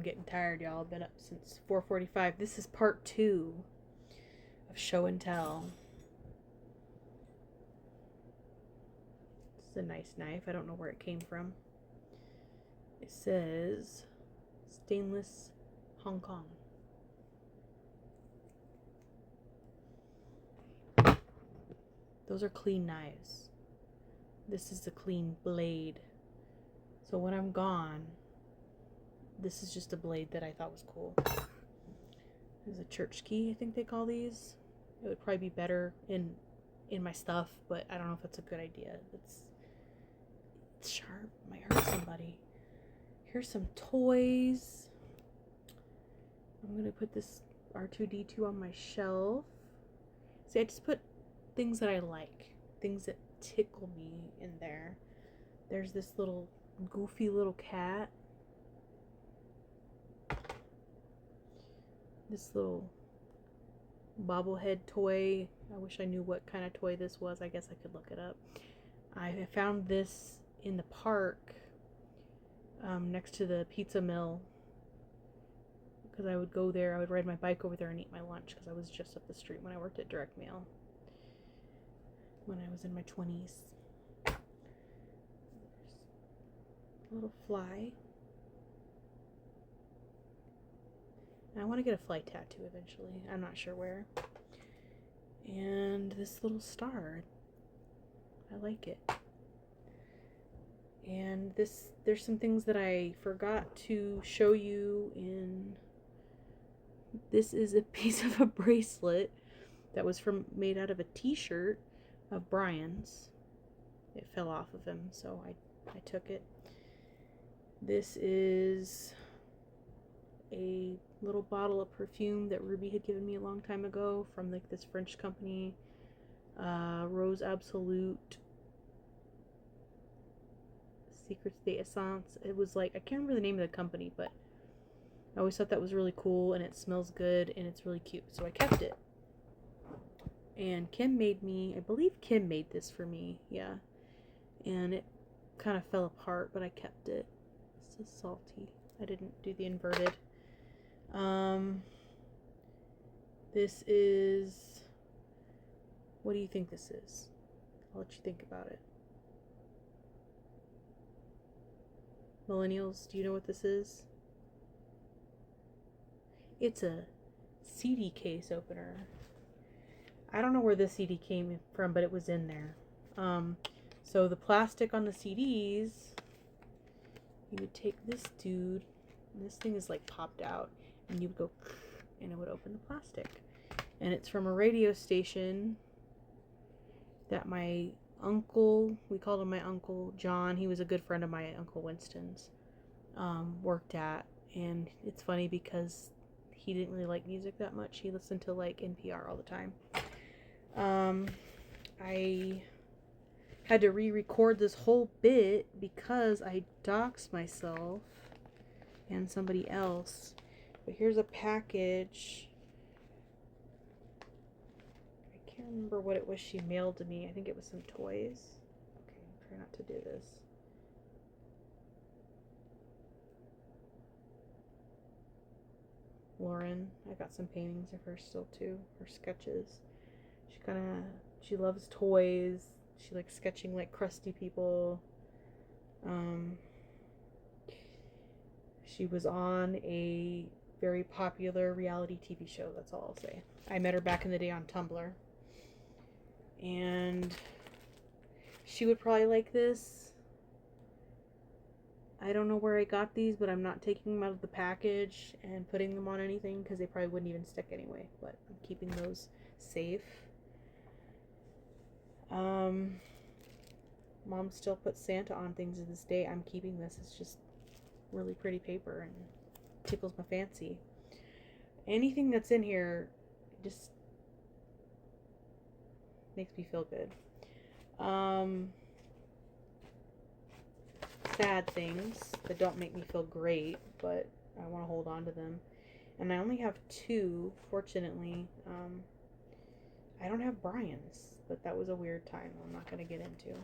I'm getting tired, y'all. I've been up since 4:45. This is part 2 of show and tell. This is a nice knife. I don't know where it came from. It says stainless Hong Kong. Those are clean knives. This is a clean blade. So when I'm gone, this is just a blade that I thought was cool. There's a church key, I think they call these. It would probably be better in my stuff, but I don't know if that's a good idea. It's sharp. It might hurt somebody. Here's some toys. I'm gonna put this R2-D2 on my shelf. See, I just put things that I like, things that tickle me in there. There's this little goofy little cat. This little bobblehead toy. I wish I knew what kind of toy this was. I guess I could look it up. I found this in the park next to the pizza mill, because I would go there. I would ride my bike over there and eat my lunch, because I was just up the street when I worked at Direct Mail when I was in my 20s. There's a little fly. I want to get a fly tattoo eventually. I'm not sure where. And this little star. I like it. And there's some things that I forgot to show you in. This is a piece of a bracelet that was made out of a t-shirt of Brian's. It fell off of him, so I took it. This is a little bottle of perfume that Ruby had given me a long time ago from like this French company, Rose Absolute Secrets d'Essence. It was like, I can't remember the name of the company, but I always thought that was really cool, and it smells good, and it's really cute, so I kept it. And Kim made me, I believe Kim made this for me, yeah, and it kind of fell apart, but I kept it. This is salty. I didn't do the inverted. This is, what do you think this is? I'll let you think about it. Millennials, do you know what this is? It's a CD case opener. I don't know where this CD came from, but it was in there. So the plastic on the CDs, you would take this dude, and this thing is like popped out, and you would go, and it would open the plastic. And it's from a radio station that my uncle, we called him my Uncle John, he was a good friend of my Uncle Winston's, worked at. And it's funny because he didn't really like music that much. He listened to like NPR all the time. I had to re-record this whole bit because I doxed myself and somebody else. But here's a package. I can't remember what it was she mailed to me. I think it was some toys. Okay, try not to do this. Lauren, I got some paintings of her still too, her sketches. She loves toys. She likes sketching like crusty people. She was on a very popular reality TV show, that's all I'll say. I met her back in the day on Tumblr. And she would probably like this. I don't know where I got these, but I'm not taking them out of the package and putting them on anything because they probably wouldn't even stick anyway. But I'm keeping those safe. Mom still puts Santa on things to this day. I'm keeping this. It's just really pretty paper and tickles my fancy. Anything that's in here just makes me feel good. Sad things that don't make me feel great, but I want to hold on to them. And I only have 2, fortunately. I don't have Brian's, but that was a weird time I'm not going to get into.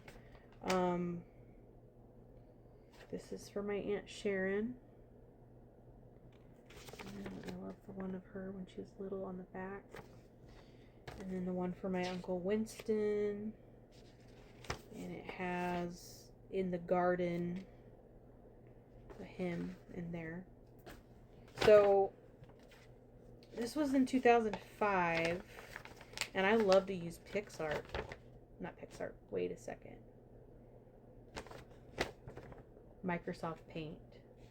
This is for my Aunt Sharon. when she was little on the back. And then the one for my Uncle Winston. And it has in the garden a hymn in there. So this was in 2005. And I love to use PicsArt. Not PicsArt. Wait a second. Microsoft Paint.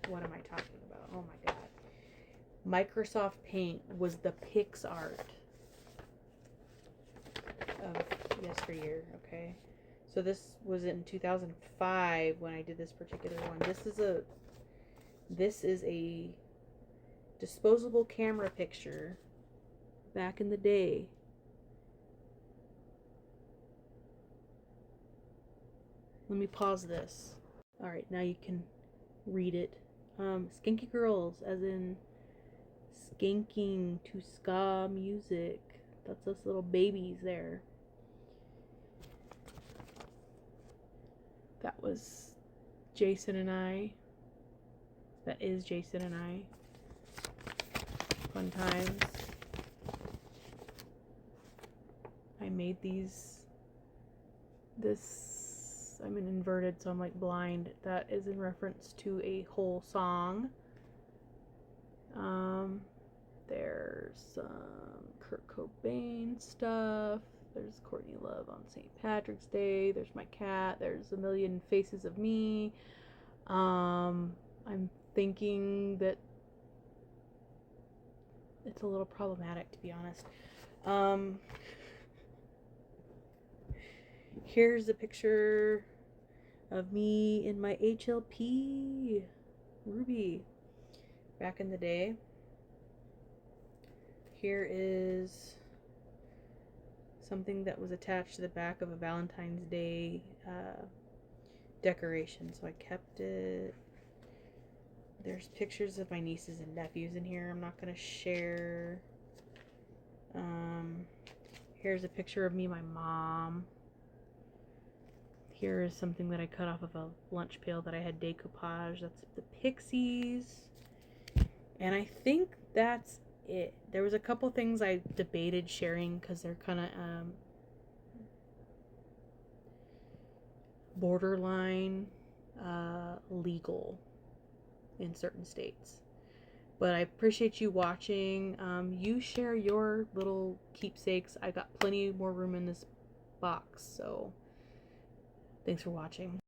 What am I talking about? Oh my god. Microsoft Paint was the PicsArt of yesteryear, okay? So this was in 2005 when I did this particular one. This is a disposable camera picture back in the day. Let me pause this. Alright, now you can read it. Skanky Girls, as in skanking to ska music. That's us little babies there. That was Jason and I. That is Jason and I. Fun times. I made I'm in inverted, so I'm like blind. That is in reference to a whole song. There's some Kurt Cobain stuff. There's Courtney Love on St. Patrick's Day. There's my cat. There's a million faces of me. I'm thinking that it's a little problematic, to be honest. Here's a picture of me in my HLP Ruby back in the day. Here is something that was attached to the back of a Valentine's Day decoration, so I kept it. There's pictures of my nieces and nephews in here I'm not going to share. Here's a picture of me and my mom. Here is something that I cut off of a lunch pail that I had decoupage. That's the Pixies. And I think that's it. There was a couple things I debated sharing because they're kind of borderline legal in certain states. But I appreciate you watching. You share your little keepsakes. I got plenty more room in this box, so thanks for watching.